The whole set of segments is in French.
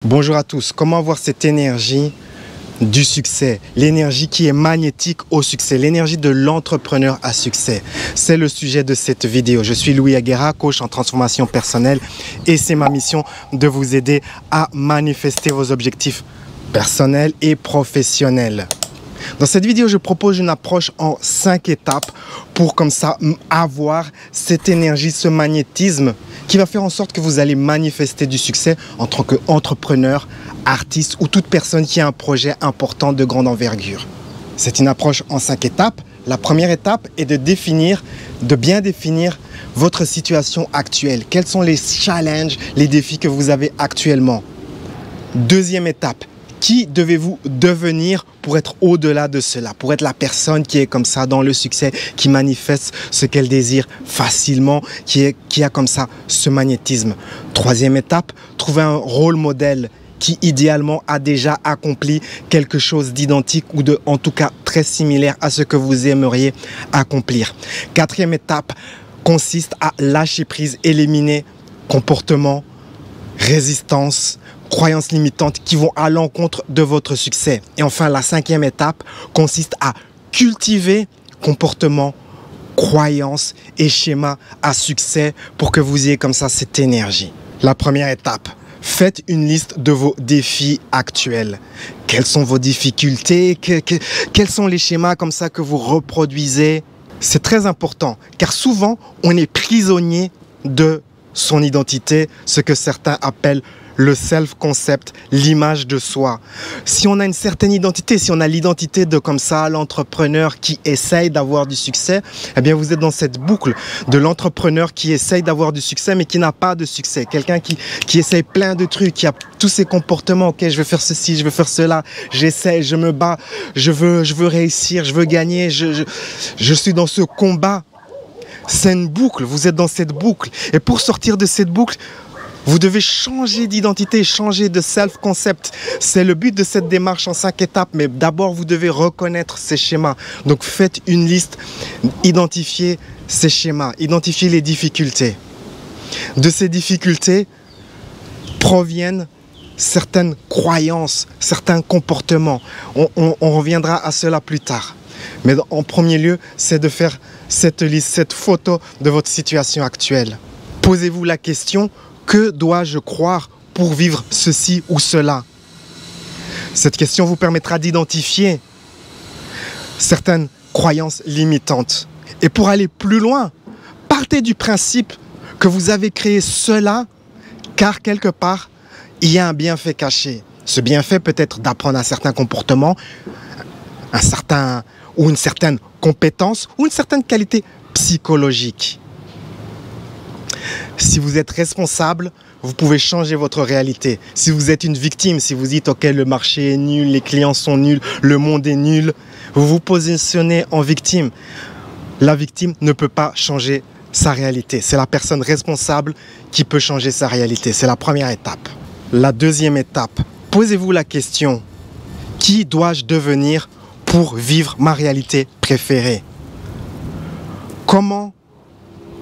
Bonjour à tous, comment avoir cette énergie du succès, l'énergie qui est magnétique au succès, l'énergie de l'entrepreneur à succès. C'est le sujet de cette vidéo. Je suis Louis Aguera, coach en transformation personnelle et c'est ma mission de vous aider à manifester vos objectifs personnels et professionnels. Dans cette vidéo, je propose une approche en 5 étapes pour comme ça avoir cette énergie, ce magnétisme qui va faire en sorte que vous allez manifester du succès en tant qu'entrepreneur, artiste ou toute personne qui a un projet important de grande envergure. C'est une approche en 5 étapes. La première étape est de bien définir votre situation actuelle. Quels sont les challenges, les défis que vous avez actuellement? Deuxième étape. Qui devez-vous devenir pour être au-delà de cela, pour être la personne qui est comme ça dans le succès, qui manifeste ce qu'elle désire facilement, qui a comme ça ce magnétisme. Troisième étape, trouver un rôle modèle qui idéalement a déjà accompli quelque chose d'identique ou en tout cas très similaire à ce que vous aimeriez accomplir. Quatrième étape consiste à lâcher prise, éliminer comportement, résistance, croyances limitantes qui vont à l'encontre de votre succès. Et enfin, la cinquième étape consiste à cultiver comportements, croyances et schémas à succès pour que vous ayez comme ça cette énergie. La première étape, faites une liste de vos défis actuels. Quelles sont vos difficultés? Quels sont les schémas comme ça que vous reproduisez? C'est très important car souvent, on est prisonnier de son identité, ce que certains appellent le self-concept, l'image de soi. Si on a une certaine identité, si on a l'identité de comme ça l'entrepreneur qui essaye d'avoir du succès, eh bien vous êtes dans cette boucle de l'entrepreneur qui essaye d'avoir du succès mais qui n'a pas de succès. Quelqu'un qui essaye plein de trucs, qui a tous ces comportements, ok, je veux faire ceci, je veux faire cela, j'essaie, je me bats, je veux réussir, je veux gagner, je suis dans ce combat. C'est une boucle, vous êtes dans cette boucle. Et pour sortir de cette boucle, vous devez changer d'identité, changer de self-concept. C'est le but de cette démarche en 5 étapes, mais d'abord vous devez reconnaître ces schémas. Donc faites une liste, identifiez ces schémas, identifiez les difficultés. De ces difficultés proviennent certaines croyances, certains comportements. On reviendra à cela plus tard. Mais en premier lieu, c'est de faire cette liste, cette photo de votre situation actuelle. Posez-vous la question: que dois-je croire pour vivre ceci ou cela? Cette question vous permettra d'identifier certaines croyances limitantes. Et pour aller plus loin, partez du principe que vous avez créé cela car quelque part, il y a un bienfait caché. Ce bienfait peut être d'apprendre un certain comportement, une certaine compétence ou une certaine qualité psychologique. Si vous êtes responsable, vous pouvez changer votre réalité. Si vous êtes une victime, si vous dites « Ok, le marché est nul, les clients sont nuls, le monde est nul », vous vous positionnez en victime. La victime ne peut pas changer sa réalité. C'est la personne responsable qui peut changer sa réalité. C'est la première étape. La deuxième étape, posez-vous la question: qui dois-je devenir pour vivre ma réalité préférée? Comment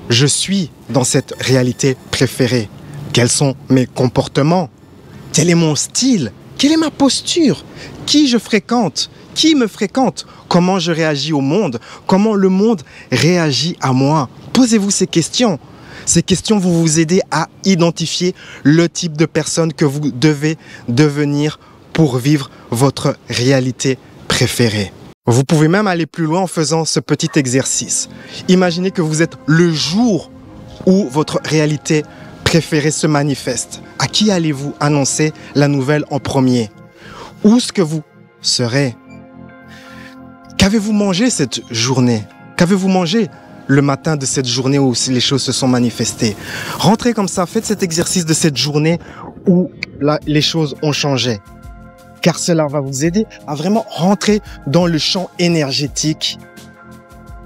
je suis dans cette réalité préférée? Quels sont mes comportements? Quel est mon style? Quelle est ma posture? Qui je fréquente? Qui me fréquente? Comment je réagis au monde? Comment le monde réagit à moi? Posez-vous ces questions. Ces questions vont vous aider à identifier le type de personne que vous devez devenir pour vivre votre réalité préférée. Vous pouvez même aller plus loin en faisant ce petit exercice. Imaginez que vous êtes le jour où votre réalité préférée se manifeste. À qui allez-vous annoncer la nouvelle en premier? Où est-ce que vous serez? Qu'avez-vous mangé cette journée? Qu'avez-vous mangé le matin de cette journée où les choses se sont manifestées? Rentrez comme ça, faites cet exercice de cette journée où les choses ont changé. Car cela va vous aider à vraiment rentrer dans le champ énergétique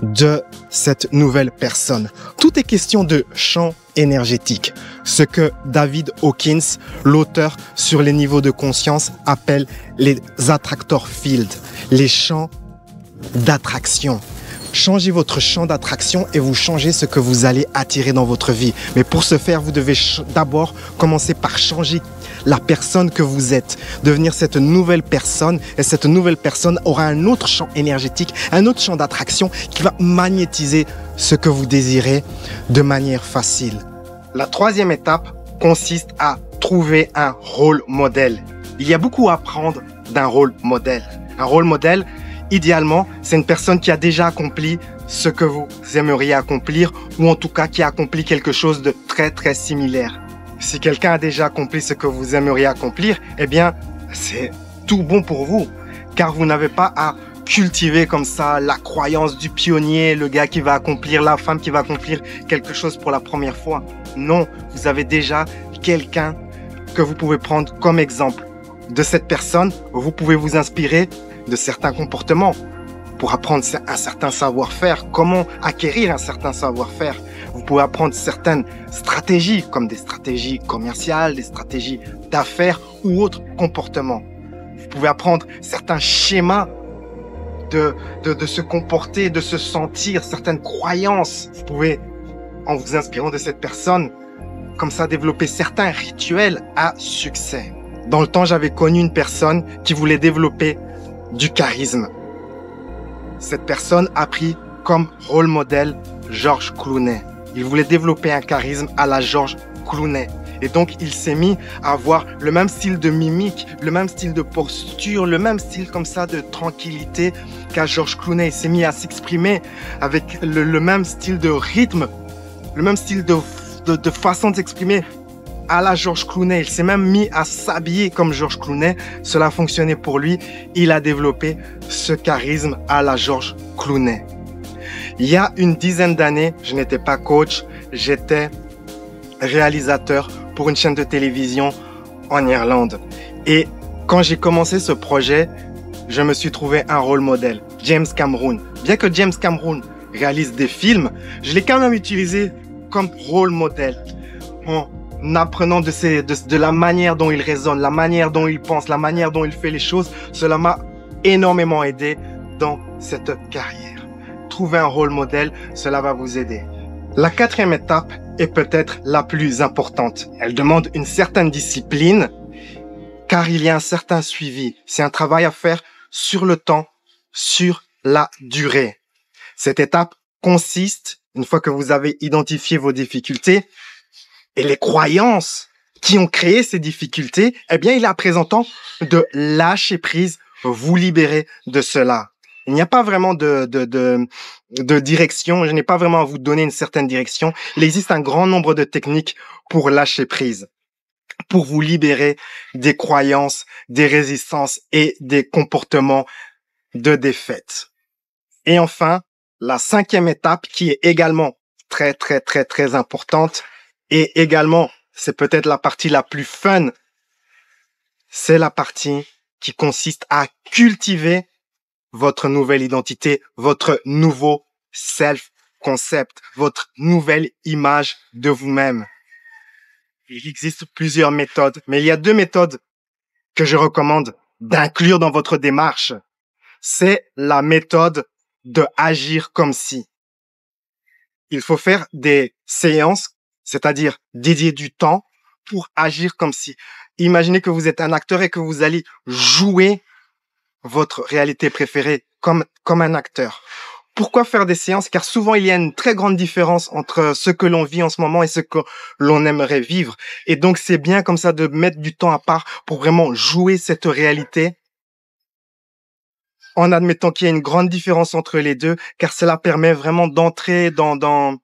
de cette nouvelle personne. Tout est question de champ énergétique. Ce que David Hawkins, l'auteur sur les niveaux de conscience, appelle les attractor fields, les champs d'attraction. Changez votre champ d'attraction et vous changez ce que vous allez attirer dans votre vie. Mais pour ce faire, vous devez d'abord commencer par changer la personne que vous êtes, devenir cette nouvelle personne. Et cette nouvelle personne aura un autre champ énergétique, un autre champ d'attraction qui va magnétiser ce que vous désirez de manière facile. La troisième étape consiste à trouver un rôle modèle. Il y a beaucoup à apprendre d'un rôle modèle. Un rôle modèle, idéalement, c'est une personne qui a déjà accompli ce que vous aimeriez accomplir ou en tout cas qui a accompli quelque chose de très similaire. Si quelqu'un a déjà accompli ce que vous aimeriez accomplir, eh bien, c'est tout bon pour vous, car vous n'avez pas à cultiver comme ça la croyance du pionnier, le gars qui va accomplir, la femme qui va accomplir quelque chose pour la première fois. Non, vous avez déjà quelqu'un que vous pouvez prendre comme exemple. De cette personne, vous pouvez vous inspirer de certains comportements pour apprendre un certain savoir-faire, comment acquérir un certain savoir-faire. Vous pouvez apprendre certaines stratégies, comme des stratégies commerciales, des stratégies d'affaires ou autres comportements. Vous pouvez apprendre certains schémas de se comporter, de se sentir, certaines croyances. Vous pouvez, en vous inspirant de cette personne, comme ça développer certains rituels à succès. Dans le temps, j'avais connu une personne qui voulait développer du charisme. Cette personne a pris comme rôle modèle George Clooney. Il voulait développer un charisme à la George Clooney. Et donc, il s'est mis à avoir le même style de mimique, le même style de posture, le même style comme ça de tranquillité qu'à George Clooney. Il s'est mis à s'exprimer avec le même style de rythme, le même style de façon de s'exprimer à la George Clooney. Il s'est même mis à s'habiller comme George Clooney. Cela fonctionnait pour lui. Il a développé ce charisme à la George Clooney. Il y a une dizaine d'années, je n'étais pas coach, j'étais réalisateur pour une chaîne de télévision en Irlande. Et quand j'ai commencé ce projet, je me suis trouvé un rôle modèle, James Cameron. Bien que James Cameron réalise des films, je l'ai quand même utilisé comme rôle modèle en apprenant de la manière dont il raisonne, la manière dont il pense, la manière dont il fait les choses. Cela m'a énormément aidé dans cette carrière. Trouver un rôle modèle, cela va vous aider. La quatrième étape est peut-être la plus importante. Elle demande une certaine discipline, car il y a un certain suivi. C'est un travail à faire sur le temps, sur la durée. Cette étape consiste, une fois que vous avez identifié vos difficultés et les croyances qui ont créé ces difficultés, eh bien, il est à présent temps de lâcher prise, vous libérer de cela. Il n'y a pas vraiment de direction. Je n'ai pas vraiment à vous donner une certaine direction. Il existe un grand nombre de techniques pour lâcher prise, pour vous libérer des croyances, des résistances et des comportements de défaite. Et enfin, la cinquième étape qui est également très importante et également, c'est peut-être la partie la plus fun, c'est la partie qui consiste à cultiver votre nouvelle identité, votre nouveau self-concept, votre nouvelle image de vous-même. Il existe plusieurs méthodes, mais il y a deux méthodes que je recommande d'inclure dans votre démarche. C'est la méthode de agir comme si. Il faut faire des séances, c'est-à-dire dédier du temps pour agir comme si. Imaginez que vous êtes un acteur et que vous allez jouer votre réalité préférée comme un acteur. Pourquoi faire des séances? Car souvent, il y a une très grande différence entre ce que l'on vit en ce moment et ce que l'on aimerait vivre. Et donc, c'est bien comme ça de mettre du temps à part pour vraiment jouer cette réalité en admettant qu'il y a une grande différence entre les deux, car cela permet vraiment d'entrer dans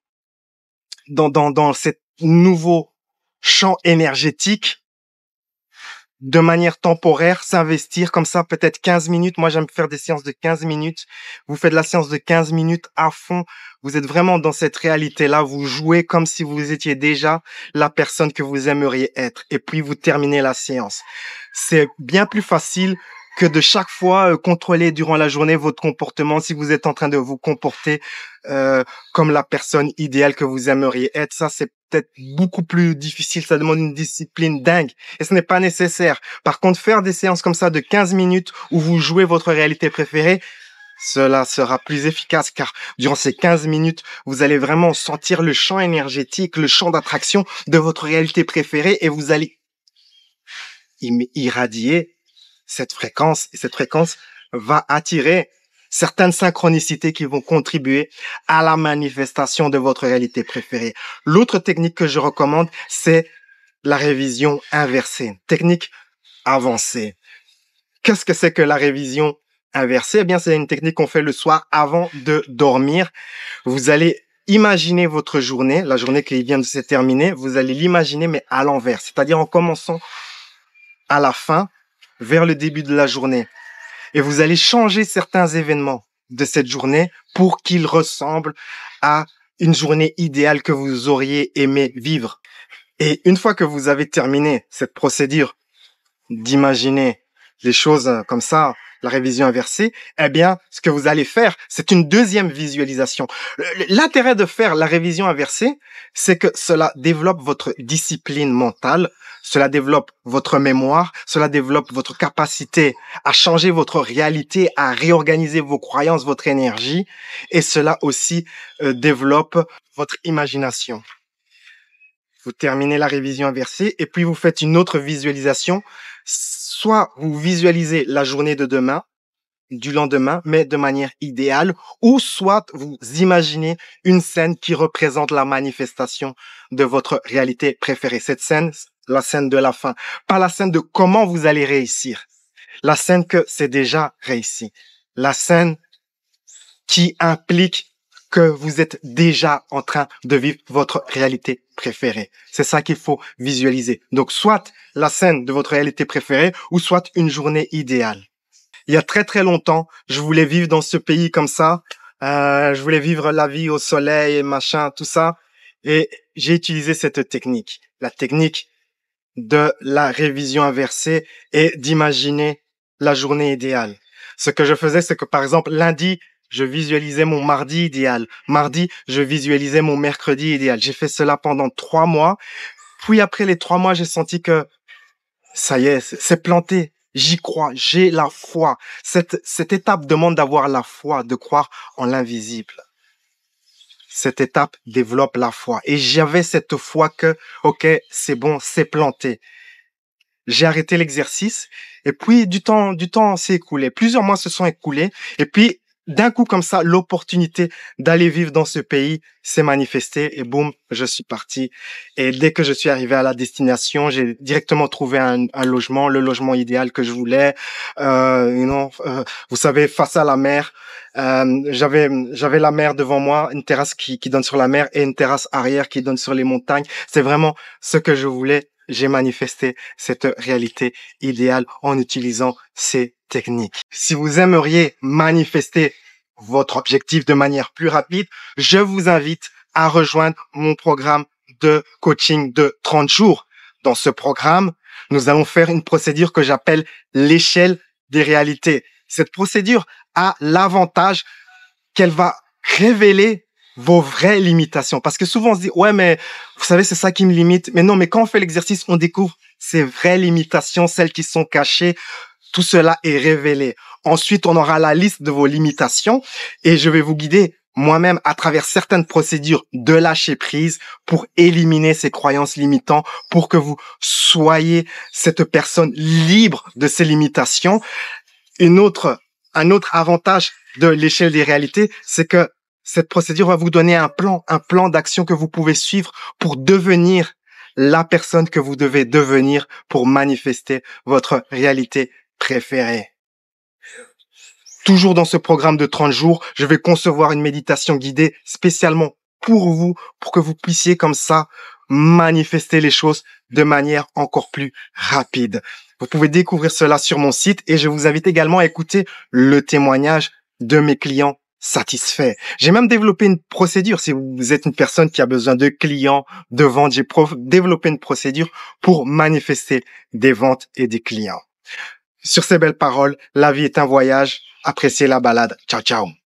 cet nouveau champ énergétique de manière temporaire, s'investir comme ça, peut-être 15 minutes. Moi, j'aime faire des séances de 15 minutes. Vous faites la séance de 15 minutes à fond. Vous êtes vraiment dans cette réalité-là. Vous jouez comme si vous étiez déjà la personne que vous aimeriez être. Et puis, vous terminez la séance. C'est bien plus facile que de chaque fois contrôler durant la journée votre comportement. Si vous êtes en train de vous comporter comme la personne idéale que vous aimeriez être, ça c'est peut-être beaucoup plus difficile, ça demande une discipline dingue et ce n'est pas nécessaire. Par contre, faire des séances comme ça de 15 minutes où vous jouez votre réalité préférée, cela sera plus efficace car durant ces 15 minutes, vous allez vraiment sentir le champ énergétique, le champ d'attraction de votre réalité préférée et vous allez irradier cette fréquence, et cette fréquence va attirer certaines synchronicités qui vont contribuer à la manifestation de votre réalité préférée. L'autre technique que je recommande, c'est la révision inversée, technique avancée. Qu'est-ce que c'est que la révision inversée? Eh bien, c'est une technique qu'on fait le soir avant de dormir. Vous allez imaginer votre journée, la journée qui vient de se terminer, vous allez l'imaginer mais à l'envers, c'est-à-dire en commençant à la fin, vers le début de la journée. Et vous allez changer certains événements de cette journée pour qu'ils ressemblent à une journée idéale que vous auriez aimé vivre. Et une fois que vous avez terminé cette procédure d'imaginer les choses comme ça, la révision inversée, eh bien, ce que vous allez faire, c'est une deuxième visualisation. L'intérêt de faire la révision inversée, c'est que cela développe votre discipline mentale, cela développe votre mémoire, cela développe votre capacité à changer votre réalité, à réorganiser vos croyances, votre énergie, et cela aussi développe votre imagination. Vous terminez la révision inversée et puis vous faites une autre visualisation. Soit vous visualisez la journée de demain, du lendemain, mais de manière idéale, ou soit vous imaginez une scène qui représente la manifestation de votre réalité préférée. Cette scène, la scène de la fin, pas la scène de comment vous allez réussir, la scène que c'est déjà réussi, la scène qui implique que vous êtes déjà en train de vivre votre réalité préférée. C'est ça qu'il faut visualiser. Donc, soit la scène de votre réalité préférée ou soit une journée idéale. Il y a très très longtemps, je voulais vivre dans ce pays comme ça. Je voulais vivre la vie au soleil, machin, tout ça. Et j'ai utilisé cette technique. La technique de la révision inversée et d'imaginer la journée idéale. Ce que je faisais, c'est que par exemple, lundi, je visualisais mon mardi idéal. Mardi, je visualisais mon mercredi idéal. J'ai fait cela pendant 3 mois. Puis après les 3 mois, j'ai senti que ça y est, c'est planté. J'y crois, j'ai la foi. Cette étape demande d'avoir la foi, de croire en l'invisible. Cette étape développe la foi. Et j'avais cette foi que, ok, c'est bon, c'est planté. J'ai arrêté l'exercice et puis du temps s'est écoulé. Plusieurs mois se sont écoulés et puis d'un coup comme ça, l'opportunité d'aller vivre dans ce pays s'est manifestée et boum, je suis parti. Et dès que je suis arrivé à la destination, j'ai directement trouvé un logement, le logement idéal que je voulais. Vous savez, face à la mer, j'avais la mer devant moi, une terrasse qui donne sur la mer et une terrasse arrière qui donne sur les montagnes. C'est vraiment ce que je voulais. J'ai manifesté cette réalité idéale en utilisant ces techniques. Si vous aimeriez manifester votre objectif de manière plus rapide, je vous invite à rejoindre mon programme de coaching de 30 jours. Dans ce programme, nous allons faire une procédure que j'appelle l'échelle des réalités. Cette procédure a l'avantage qu'elle va révéler vos vraies limitations. Parce que souvent on se dit, ouais, mais vous savez, c'est ça qui me limite. Mais non, mais quand on fait l'exercice, on découvre ces vraies limitations, celles qui sont cachées. Tout cela est révélé. Ensuite, on aura la liste de vos limitations et je vais vous guider moi-même à travers certaines procédures de lâcher prise pour éliminer ces croyances limitantes, pour que vous soyez cette personne libre de ces limitations. Un autre avantage de l'échelle des réalités, c'est que cette procédure va vous donner un plan d'action que vous pouvez suivre pour devenir la personne que vous devez devenir pour manifester votre réalité préférée. Toujours dans ce programme de 30 jours, je vais concevoir une méditation guidée spécialement pour vous, pour que vous puissiez comme ça manifester les choses de manière encore plus rapide. Vous pouvez découvrir cela sur mon site et je vous invite également à écouter le témoignage de mes clients satisfaits. J'ai même développé une procédure. Si vous êtes une personne qui a besoin de clients, de ventes, j'ai développé une procédure pour manifester des ventes et des clients. Sur ces belles paroles, la vie est un voyage. Appréciez la balade. Ciao, ciao.